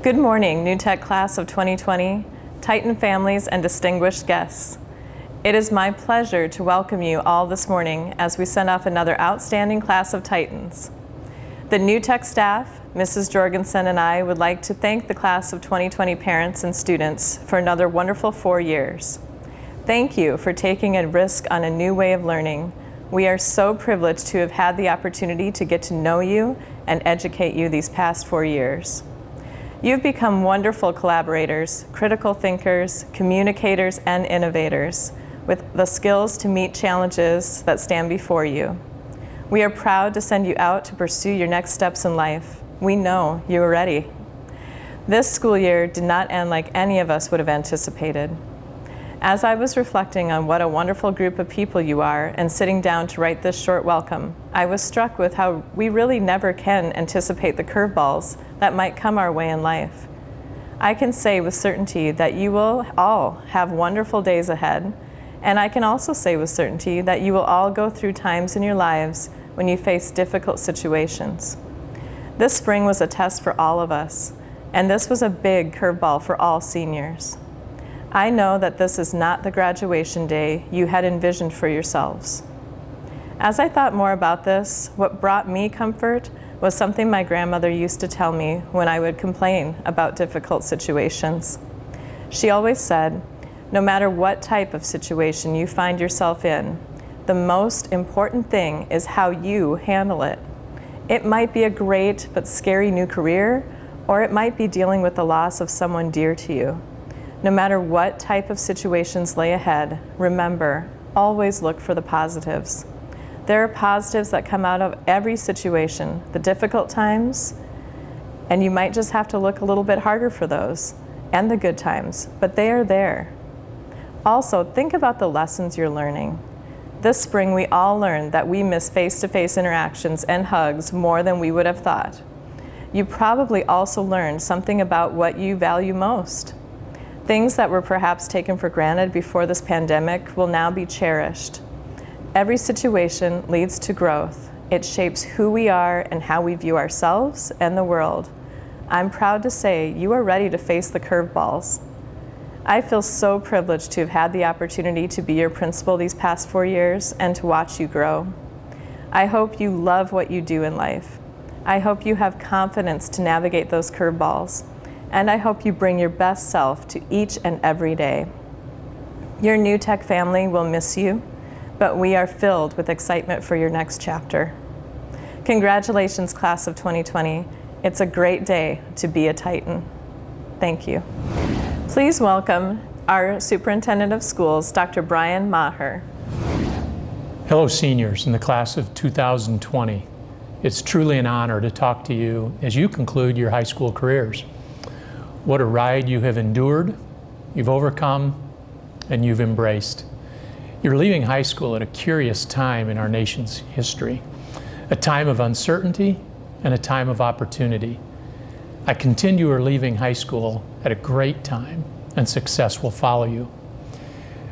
Good morning, New Tech Class of 2020, Titan families and distinguished guests. It is my pleasure to welcome you all this morning as we send off another outstanding class of Titans. The New Tech staff, Mrs. Jorgensen and I would like to thank the Class of 2020 parents and students for another wonderful 4 years. Thank you for taking a risk on a new way of learning. We are so privileged to have had the opportunity to get to know you and educate you these past 4 years. You've become wonderful collaborators, critical thinkers, communicators, and innovators with the skills to meet challenges that stand before you. We are proud to send you out to pursue your next steps in life. We know you are ready. This school year did not end like any of us would have anticipated. As I was reflecting on what a wonderful group of people you are and sitting down to write this short welcome, I was struck with how we really never can anticipate the curveballs that might come our way in life. I can say with certainty that you will all have wonderful days ahead, and I can also say with certainty that you will all go through times in your lives when you face difficult situations. This spring was a test for all of us, and this was a big curveball for all seniors. I know that this is not the graduation day you had envisioned for yourselves. As I thought more about this, what brought me comfort was something my grandmother used to tell me when I would complain about difficult situations. She always said, no matter what type of situation you find yourself in, the most important thing is how you handle it. It might be a great but scary new career, or it might be dealing with the loss of someone dear to you. No matter what type of situations lay ahead, remember, always look for the positives. There are positives that come out of every situation, the difficult times, and you might just have to look a little bit harder for those, and the good times, but they are there. Also, think about the lessons you're learning. This spring, we all learned that we miss face-to-face interactions and hugs more than we would have thought. You probably also learned something about what you value most. Things that were perhaps taken for granted before this pandemic will now be cherished. Every situation leads to growth. It shapes who we are and how we view ourselves and the world. I'm proud to say you are ready to face the curveballs. I feel so privileged to have had the opportunity to be your principal these past 4 years and to watch you grow. I hope you love what you do in life. I hope you have confidence to navigate those curveballs. And I hope you bring your best self to each and every day. Your New Tech family will miss you, but we are filled with excitement for your next chapter. Congratulations, Class of 2020. It's a great day to be a Titan. Thank you. Please welcome our Superintendent of Schools, Dr. Brian Maher. Hello, seniors in the Class of 2020. It's truly an honor to talk to you as you conclude your high school careers. What a ride you have endured, you've overcome, and you've embraced. You're leaving high school at a curious time in our nation's history, a time of uncertainty and a time of opportunity. I contend you are leaving high school at a great time, and success will follow you.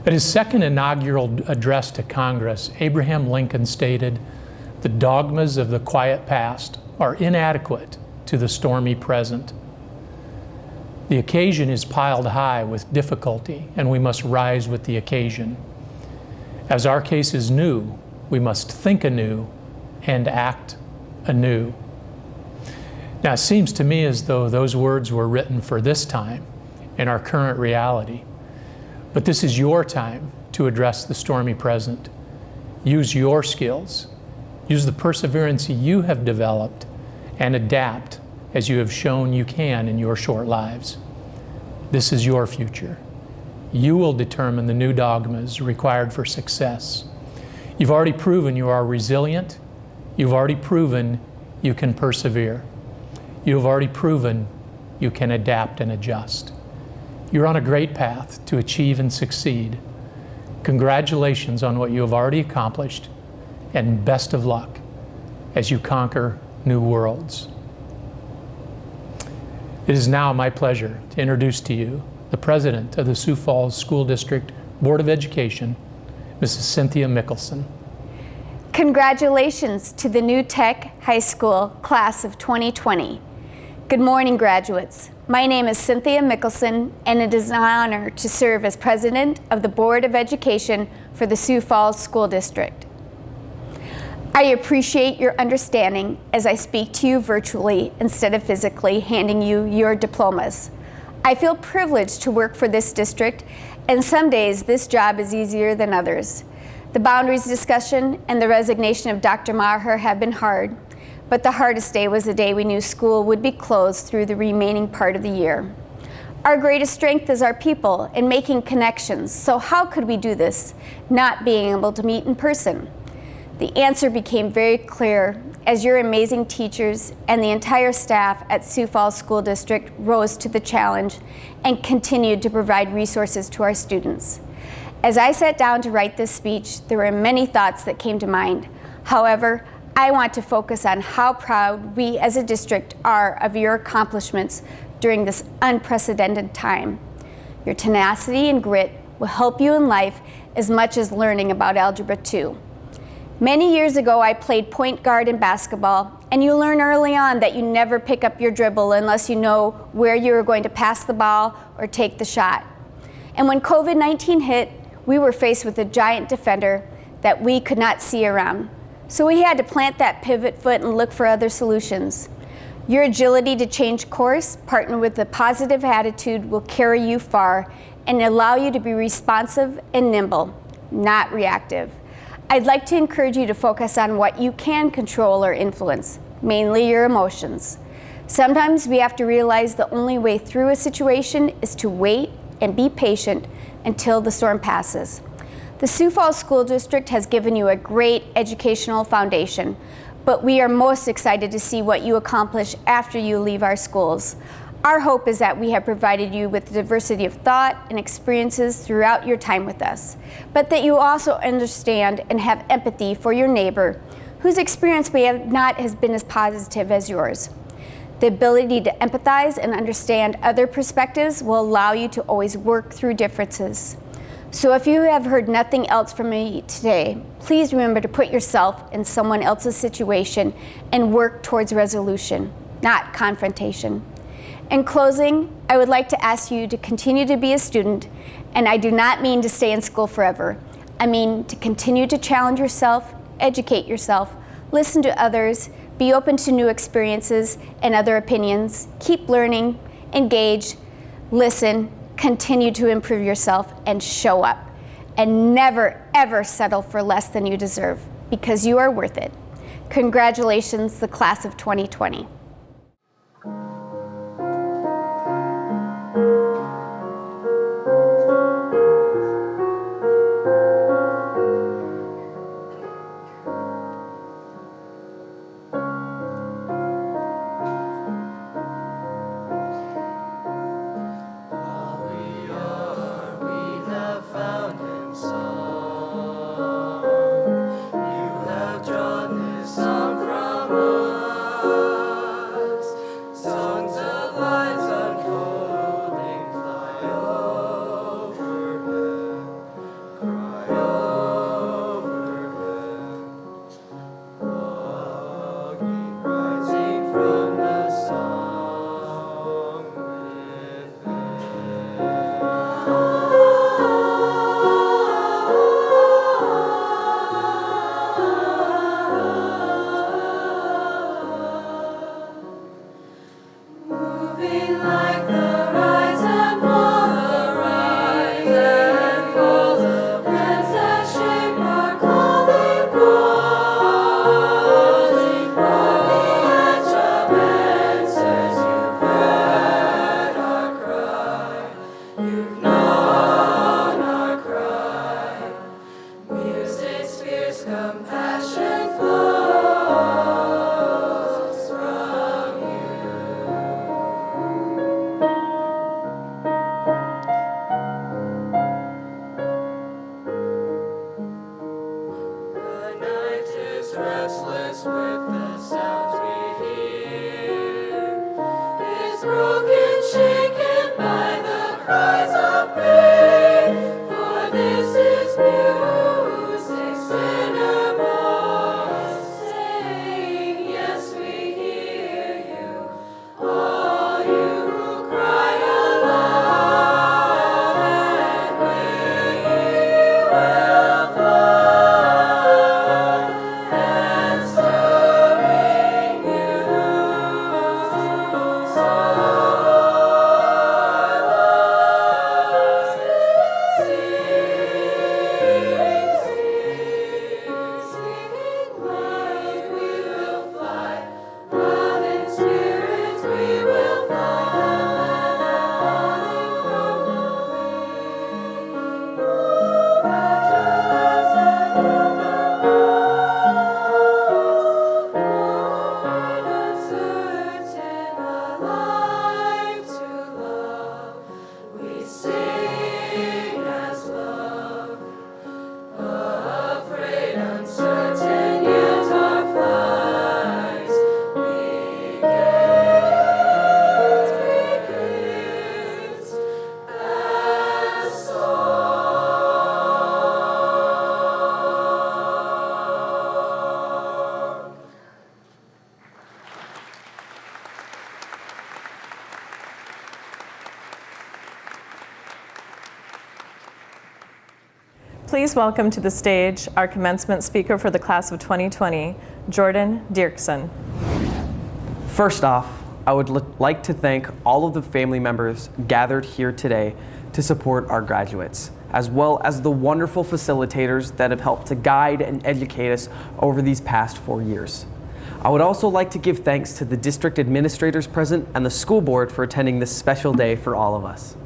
At his second inaugural address to Congress, Abraham Lincoln stated, "The dogmas of the quiet past are inadequate to the stormy present." The occasion is piled high with difficulty, and we must rise with the occasion. As our case is new, we must think anew and act anew. Now, it seems to me as though those words were written for this time in our current reality. But this is your time to address the stormy present. Use your skills. Use the perseverance you have developed and adapt as you have shown you can in your short lives. This is your future. You will determine the new dogmas required for success. You've already proven you are resilient. You've already proven you can persevere. You've already proven you can adapt and adjust. You're on a great path to achieve and succeed. Congratulations on what you have already accomplished, and best of luck as you conquer new worlds. It is now my pleasure to introduce to you the President of the Sioux Falls School District Board of Education, Mrs. Cynthia Mickelson. Congratulations to the New Tech High School Class of 2020. Good morning, graduates. My name is Cynthia Mickelson, and it is an honor to serve as President of the Board of Education for the Sioux Falls School District. I appreciate your understanding as I speak to you virtually instead of physically handing you your diplomas. I feel privileged to work for this district, and some days this job is easier than others. The boundaries discussion and the resignation of Dr. Maher have been hard, but the hardest day was the day we knew school would be closed through the remaining part of the year. Our greatest strength is our people and making connections, so how could we do this, not being able to meet in person? The answer became very clear as your amazing teachers and the entire staff at Sioux Falls School District rose to the challenge and continued to provide resources to our students. As I sat down to write this speech, there were many thoughts that came to mind. However, I want to focus on how proud we as a district are of your accomplishments during this unprecedented time. Your tenacity and grit will help you in life as much as learning about Algebra 2. Many years ago, I played point guard in basketball, and you learn early on that you never pick up your dribble unless you know where you are going to pass the ball or take the shot. And when COVID-19 hit, we were faced with a giant defender that we could not see around. So we had to plant that pivot foot and look for other solutions. Your agility to change course, partnered with a positive attitude, will carry you far and allow you to be responsive and nimble, not reactive. I'd like to encourage you to focus on what you can control or influence, mainly your emotions. Sometimes we have to realize the only way through a situation is to wait and be patient until the storm passes. The Sioux Falls School District has given you a great educational foundation, but we are most excited to see what you accomplish after you leave our schools. Our hope is that we have provided you with diversity of thought and experiences throughout your time with us, but that you also understand and have empathy for your neighbor whose experience may have not has been as positive as yours. The ability to empathize and understand other perspectives will allow you to always work through differences. So if you have heard nothing else from me today, please remember to put yourself in someone else's situation and work towards resolution, not confrontation. In closing, I would like to ask you to continue to be a student, and I do not mean to stay in school forever. I mean to continue to challenge yourself, educate yourself, listen to others, be open to new experiences and other opinions, keep learning, engage, listen, continue to improve yourself, and show up. And never, ever settle for less than you deserve, because you are worth it. Congratulations, the class of 2020. You have drawn this song from us. Please welcome to the stage our commencement speaker for the class of 2020, Jordan Dirksen. First off, I would like to thank all of the family members gathered here today to support our graduates, as well as the wonderful facilitators that have helped to guide and educate us over these past 4 years. I would also like to give thanks to the district administrators present and the school board for attending this special day for all of us.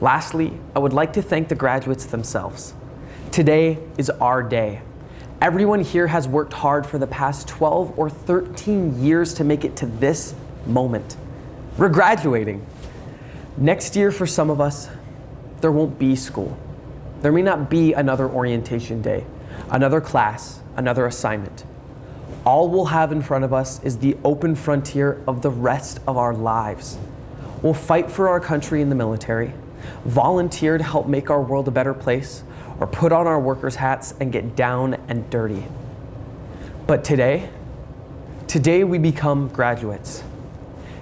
Lastly, I would like to thank the graduates themselves. Today is our day. Everyone here has worked hard for the past 12 or 13 years to make it to this moment. We're graduating. Next year for some of us, there won't be school. There may not be another orientation day, another class, another assignment. All we'll have in front of us is the open frontier of the rest of our lives. We'll fight for our country in the military, volunteer to help make our world a better place, or put on our workers' hats and get down and dirty. But today we become graduates.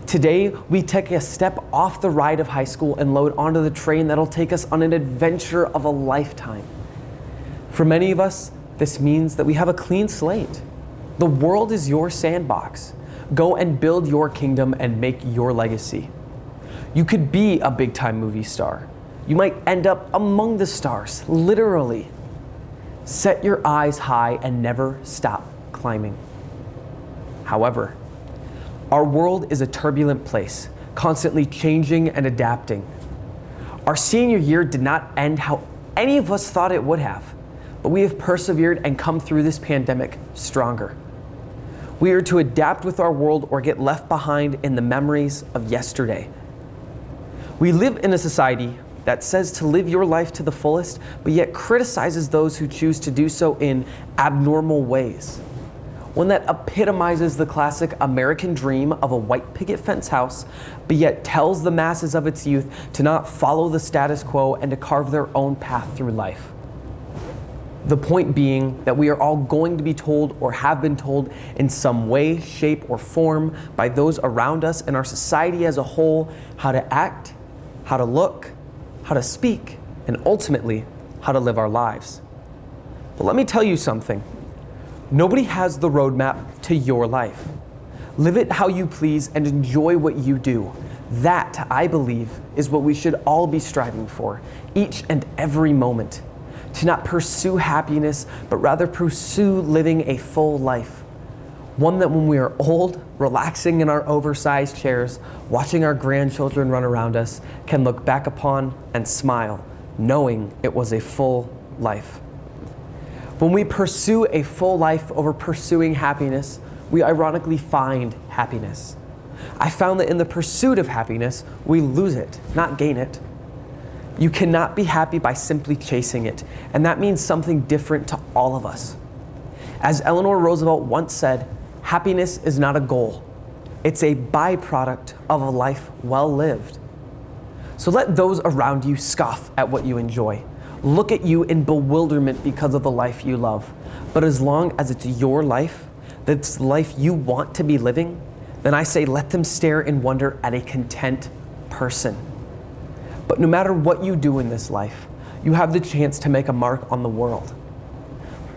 Today, we take a step off the ride of high school and load onto the train that'll take us on an adventure of a lifetime. For many of us, this means that we have a clean slate. The world is your sandbox. Go and build your kingdom and make your legacy. You could be a big-time movie star. You might end up among the stars, literally. Set your eyes high and never stop climbing. However, our world is a turbulent place, constantly changing and adapting. Our senior year did not end how any of us thought it would have, but we have persevered and come through this pandemic stronger. We are to adapt with our world or get left behind in the memories of yesterday. We live in a society that says to live your life to the fullest, but yet criticizes those who choose to do so in abnormal ways. One that epitomizes the classic American dream of a white picket fence house, but yet tells the masses of its youth to not follow the status quo and to carve their own path through life. The point being that we are all going to be told or have been told in some way, shape, or form by those around us and our society as a whole how to act, how to look, how to speak, and ultimately, how to live our lives. But let me tell you something. Nobody has the roadmap to your life. Live it how you please and enjoy what you do. That, I believe, is what we should all be striving for, each and every moment. To not pursue happiness, but rather pursue living a full life. One that when we are old, relaxing in our oversized chairs, watching our grandchildren run around us, can look back upon and smile, knowing it was a full life. When we pursue a full life over pursuing happiness, we ironically find happiness. I found that in the pursuit of happiness, we lose it, not gain it. You cannot be happy by simply chasing it, and that means something different to all of us. As Eleanor Roosevelt once said, happiness is not a goal. It's a byproduct of a life well lived. So let those around you scoff at what you enjoy. Look at you in bewilderment because of the life you love. But as long as it's your life, that's the life you want to be living, then I say let them stare in wonder at a content person. But no matter what you do in this life, you have the chance to make a mark on the world.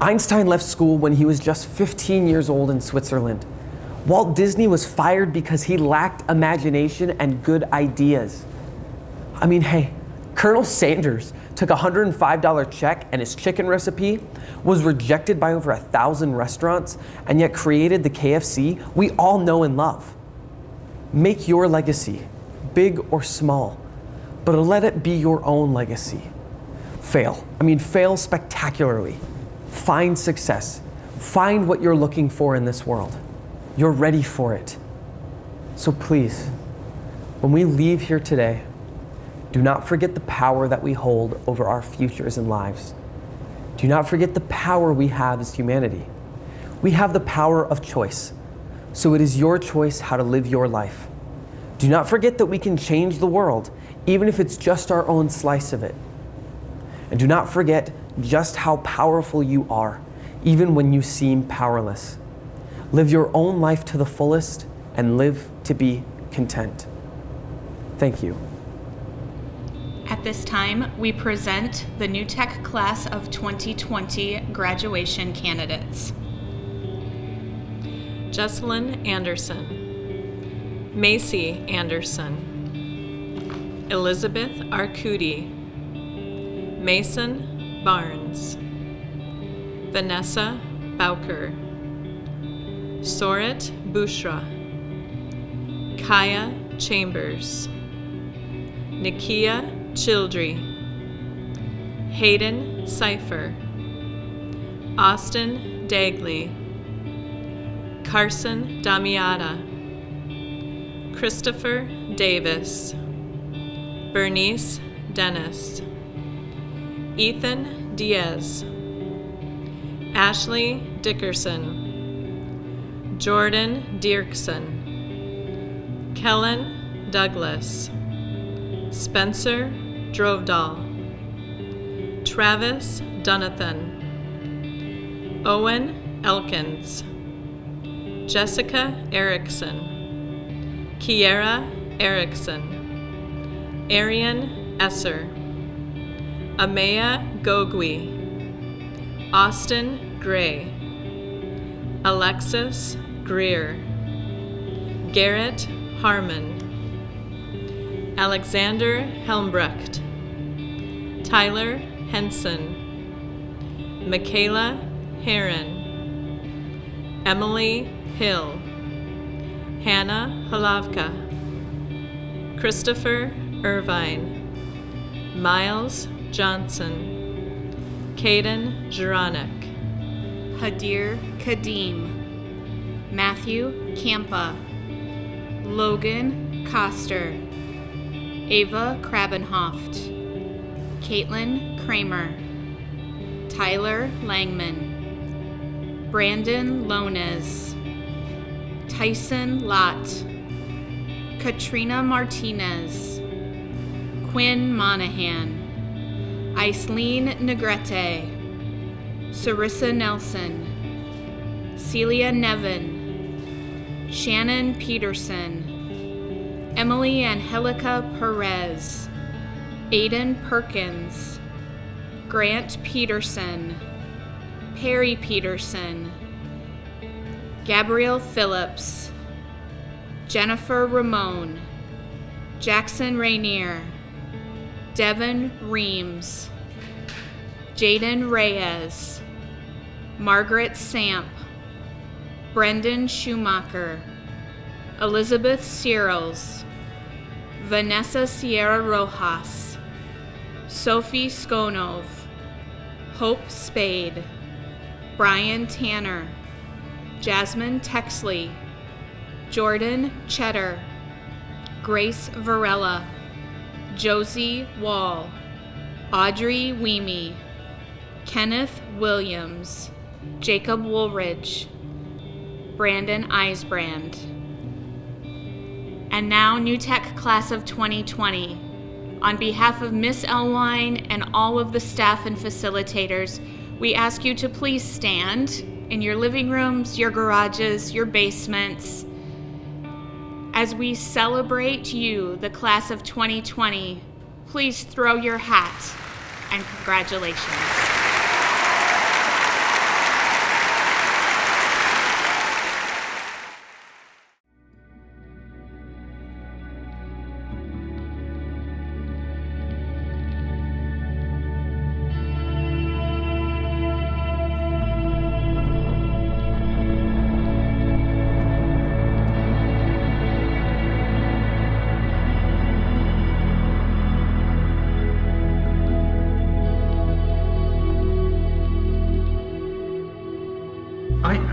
Einstein left school when he was just 15 years old in Switzerland. Walt Disney was fired because he lacked imagination and good ideas. I mean, hey, Colonel Sanders took a $105 check and his chicken recipe was rejected by over 1,000 restaurants and yet created the KFC we all know and love. Make your legacy, big or small, but let it be your own legacy. Fail spectacularly. Find success. Find what you're looking for in this world. You're ready for it. So please, when we leave here today, do not forget the power that we hold over our futures and lives. Do not forget the power we have as humanity. We have the power of choice. So it is your choice how to live your life. Do not forget that we can change the world, even if it's just our own slice of it. And do not forget just how powerful you are, even when you seem powerless. Live your own life to the fullest and live to be content. Thank you. At this time, we present the New Tech Class of 2020 graduation candidates. Jesselyn Anderson, Macy Anderson, Elizabeth Arcudi, Mason Barnes, Vanessa Bowker, Sorit Bushra, Kaya Chambers, Nikia Childry, Hayden Cipher, Austin Dagley, Carson Damiata, Christopher Davis, Bernice Dennis, Ethan Diaz, Ashley Dickerson, Jordan Dirksen, Kellen Douglas, Spencer Drovedal, Travis Dunathan, Owen Elkins, Jessica Erickson, Kiera Erickson, Arian Esser, Amaya Gogui, Austin Gray, Alexis Greer, Garrett Harmon, Alexander Helmbrecht, Tyler Henson, Michaela Heron, Emily Hill, Hannah Halavka, Christopher Irvine, Miles Johnson, Caden Juranek, Hadir Kadim, Matthew Kampa, Logan Koster, Ava Krabenhoft, Caitlin Kramer, Tyler Langman, Brandon Lones, Tyson Lott, Katrina Martinez, Quinn Monahan, Aislene Negrete, Sarissa Nelson, Celia Nevin, Shannon Peterson, Emily Angelica Perez, Aiden Perkins, Grant Peterson, Perry Peterson, Gabrielle Phillips, Jennifer Ramone, Jackson Rainier, Devin Reams, Jaden Reyes, Margaret Samp, Brendan Schumacher, Elizabeth Searles, Vanessa Sierra Rojas, Sophie Skonov, Hope Spade, Brian Tanner, Jasmine Texley, Jordan Cheddar, Grace Varela, Josie Wall, Audrey Weemy, Kenneth Williams, Jacob Woolridge, Brandon Eisbrand. And now, New Tech Class of 2020. On behalf of Miss Elwine and all of the staff and facilitators, we ask you to please stand in your living rooms, your garages, your basements, as we celebrate you, the Class of 2020. Please throw your hat and congratulations.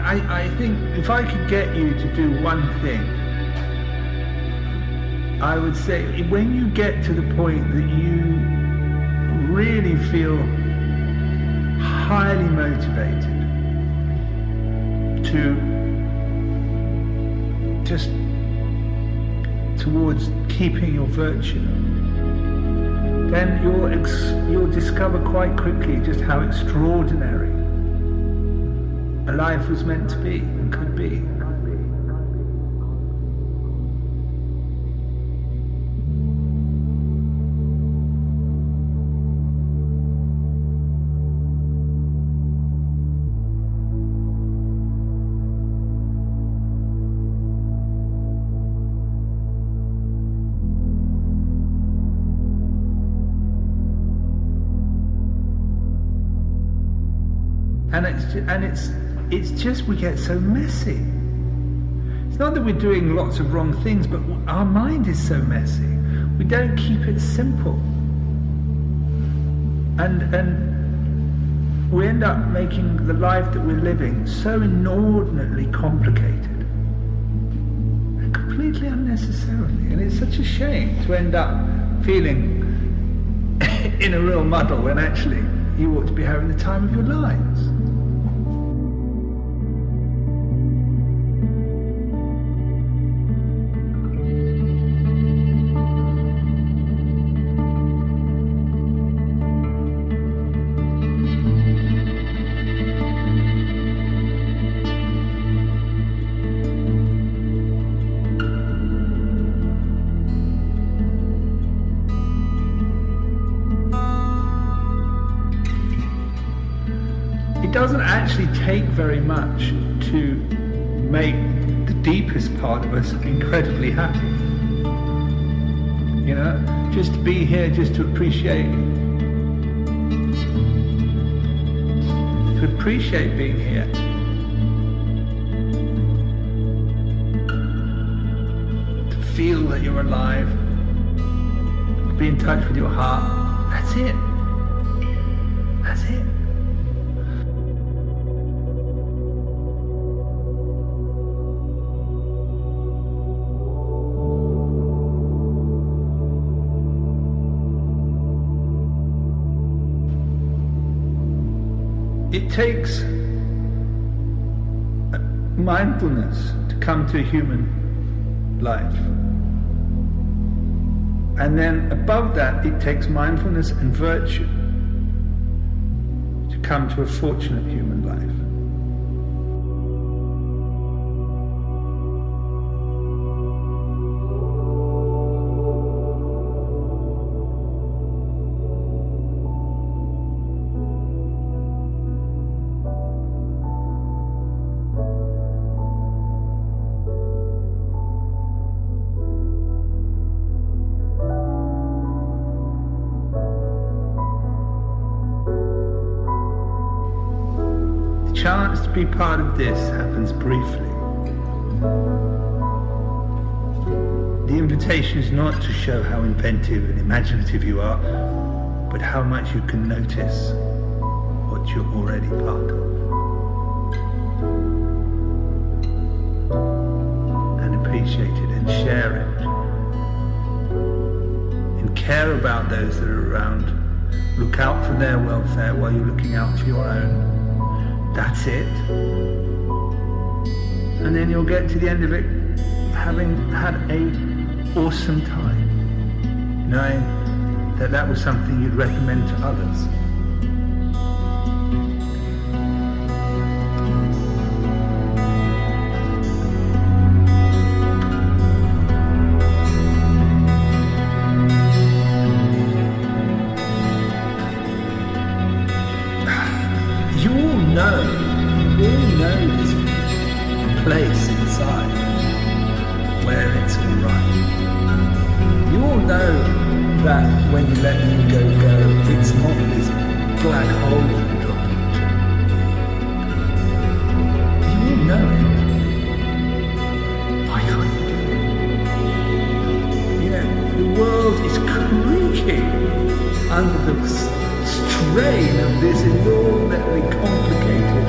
I think if I could get you to do one thing, I would say when you get to the point that you really feel highly motivated to just towards keeping your virtue, then you'll discover quite quickly just how extraordinary a life was meant to be and could be. And it's just we get so messy. It's not that we're doing lots of wrong things, but our mind is so messy. We don't keep it simple. And we end up making the life that we're living so inordinately complicated. And completely unnecessarily. And it's such a shame to end up feeling in a real muddle when actually you ought to be having the time of your lives. It doesn't actually take very much to make the deepest part of us incredibly happy. You know, just to be here, just to appreciate being here. To feel that you're alive, to be in touch with your heart. That's it. That's it. It takes mindfulness to come to a human life. And then above that, it takes mindfulness and virtue to come to a fortunate human life. The chance to be part of this happens briefly. The invitation is not to show how inventive and imaginative you are, but how much you can notice what you're already part of. And appreciate it and share it. And care about those that are around. Look out for their welfare while you're looking out for your own. That's it. And then you'll get to the end of it having had an awesome time, knowing that that was something you'd recommend to others. You all know this place inside where it's all right. You all know that when you let the ego go, it's not this black hole that you drop into. You all know it. Why can't you do it? You know, the world is creaking under the strain of this enormously complicated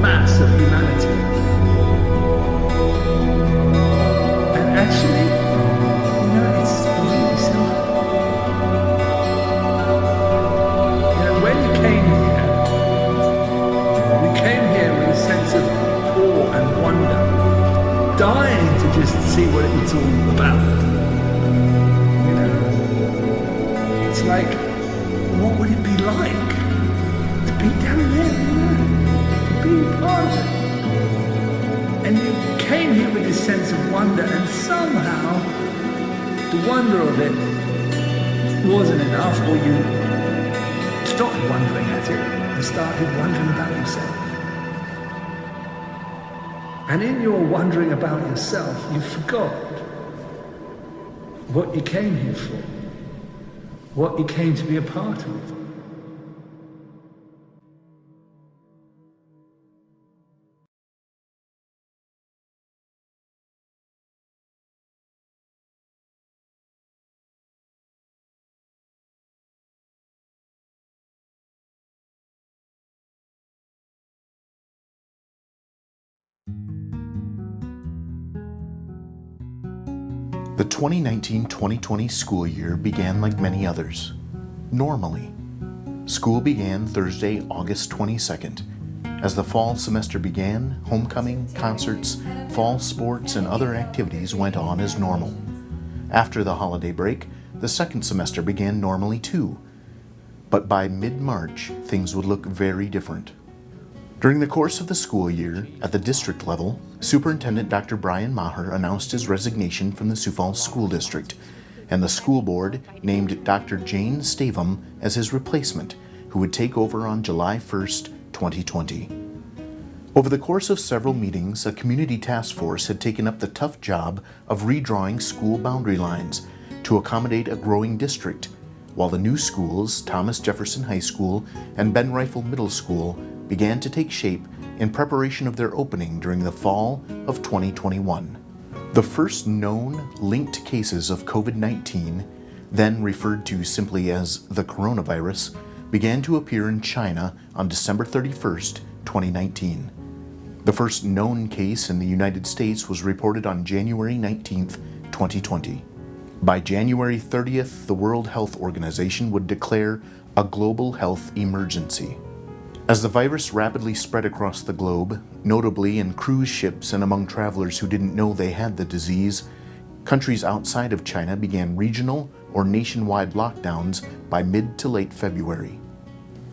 mass of humanity. And actually, you know, it's really simple. You know, when you came here, we came here with a sense of awe and wonder, dying to just see what it's all about. You know, it's like, what would it be like to be down there, you know, to be part of it? And you came here with this sense of wonder, and somehow the wonder of it wasn't enough, or you stopped wondering at it and started wondering about yourself. And in your wondering about yourself, you forgot what you came here for, what you came to be a part of. The 2019-2020 school year began like many others, normally. School began Thursday, August 22nd. As the fall semester began, homecoming, concerts, fall sports, and other activities went on as normal. After the holiday break, the second semester began normally too. But by mid-March, things would look very different. During the course of the school year, at the district level, Superintendent Dr. Brian Maher announced his resignation from the Sioux Falls School District, and the school board named Dr. Jane Stavum as his replacement, who would take over on July 1st, 2020. Over the course of several meetings, a community task force had taken up the tough job of redrawing school boundary lines to accommodate a growing district, while the new schools, Thomas Jefferson High School and Ben Rifle Middle School, began to take shape in preparation of their opening during the fall of 2021. The first known linked cases of COVID-19, then referred to simply as the coronavirus, began to appear in China on December 31st, 2019. The first known case in the United States was reported on January 19th, 2020. By January 30th, the World Health Organization would declare a global health emergency. As the virus rapidly spread across the globe, notably in cruise ships and among travelers who didn't know they had the disease, countries outside of China began regional or nationwide lockdowns by mid to late February.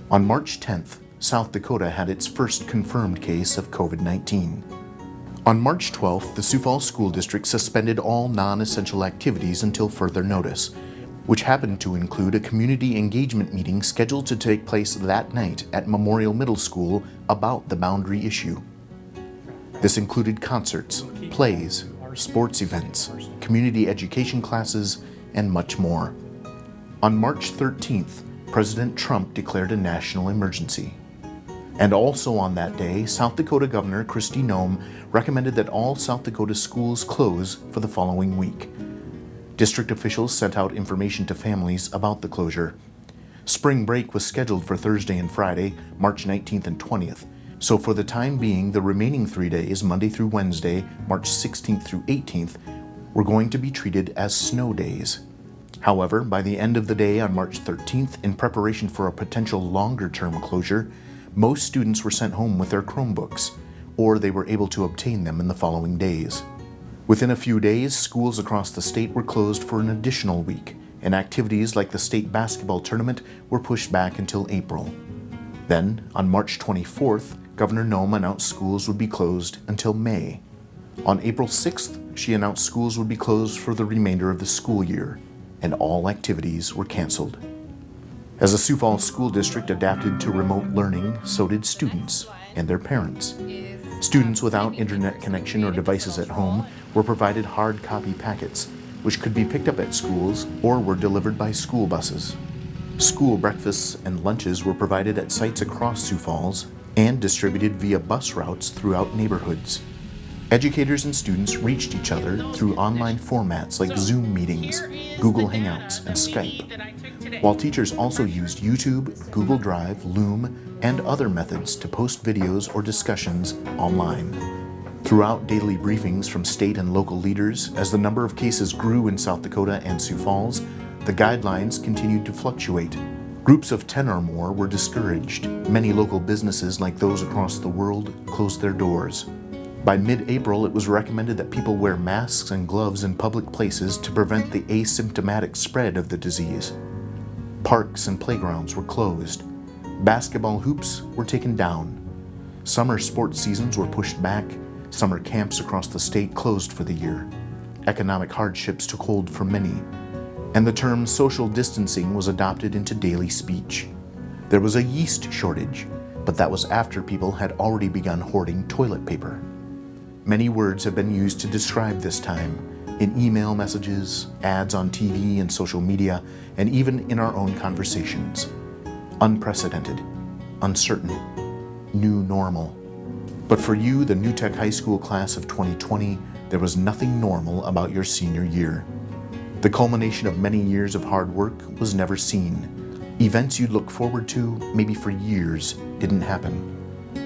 On March 10th, South Dakota had its first confirmed case of COVID-19. On March 12th, the Sioux Falls School District suspended all non-essential activities until further notice, which happened to include a community engagement meeting scheduled to take place that night at Memorial Middle School about the boundary issue. This included concerts, plays, sports events, community education classes, and much more. On March 13th, President Trump declared a national emergency. And also on that day, South Dakota Governor Kristi Noem recommended that all South Dakota schools close for the following week. District officials sent out information to families about the closure. Spring break was scheduled for Thursday and Friday, March 19th and 20th. So for the time being, the remaining 3 days, Monday through Wednesday, March 16th through 18th, were going to be treated as snow days. However, by the end of the day on March 13th, in preparation for a potential longer-term closure, most students were sent home with their Chromebooks, or they were able to obtain them in the following days. Within a few days, schools across the state were closed for an additional week, and activities like the state basketball tournament were pushed back until April. Then, on March 24th, Governor Noem announced schools would be closed until May. On April 6th, she announced schools would be closed for the remainder of the school year, and all activities were canceled. As the Sioux Falls School District adapted to remote learning, so did students and their parents. Students without internet connection or devices at home were provided hard copy packets, which could be picked up at schools or were delivered by school buses. School breakfasts and lunches were provided at sites across Sioux Falls and distributed via bus routes throughout neighborhoods. Educators and students reached each other through online formats like Zoom meetings, Google Hangouts, and Skype, while teachers also used YouTube, Google Drive, Loom, and other methods to post videos or discussions online. Throughout daily briefings from state and local leaders, as the number of cases grew in South Dakota and Sioux Falls, the guidelines continued to fluctuate. Groups of 10 or more were discouraged. Many local businesses, like those across the world, closed their doors. By mid-April, it was recommended that people wear masks and gloves in public places to prevent the asymptomatic spread of the disease. Parks and playgrounds were closed. Basketball hoops were taken down. Summer sports seasons were pushed back. Summer camps across the state closed for the year. Economic hardships took hold for many, and the term social distancing was adopted into daily speech. There was a yeast shortage, but that was after people had already begun hoarding toilet paper. Many words have been used to describe this time, in email messages, ads on TV and social media, and even in our own conversations. Unprecedented, uncertain, new normal. But for you, the New Tech High School class of 2020, there was nothing normal about your senior year. The culmination of many years of hard work was never seen. Events you'd look forward to, maybe for years, didn't happen.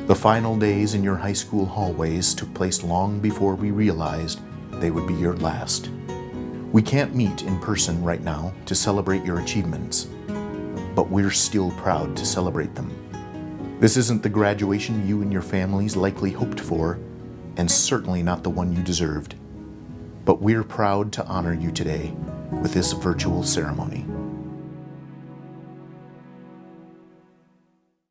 The final days in your high school hallways took place long before we realized they would be your last. We can't meet in person right now to celebrate your achievements, but we're still proud to celebrate them. This isn't the graduation you and your families likely hoped for, and certainly not the one you deserved. But we're proud to honor you today with this virtual ceremony.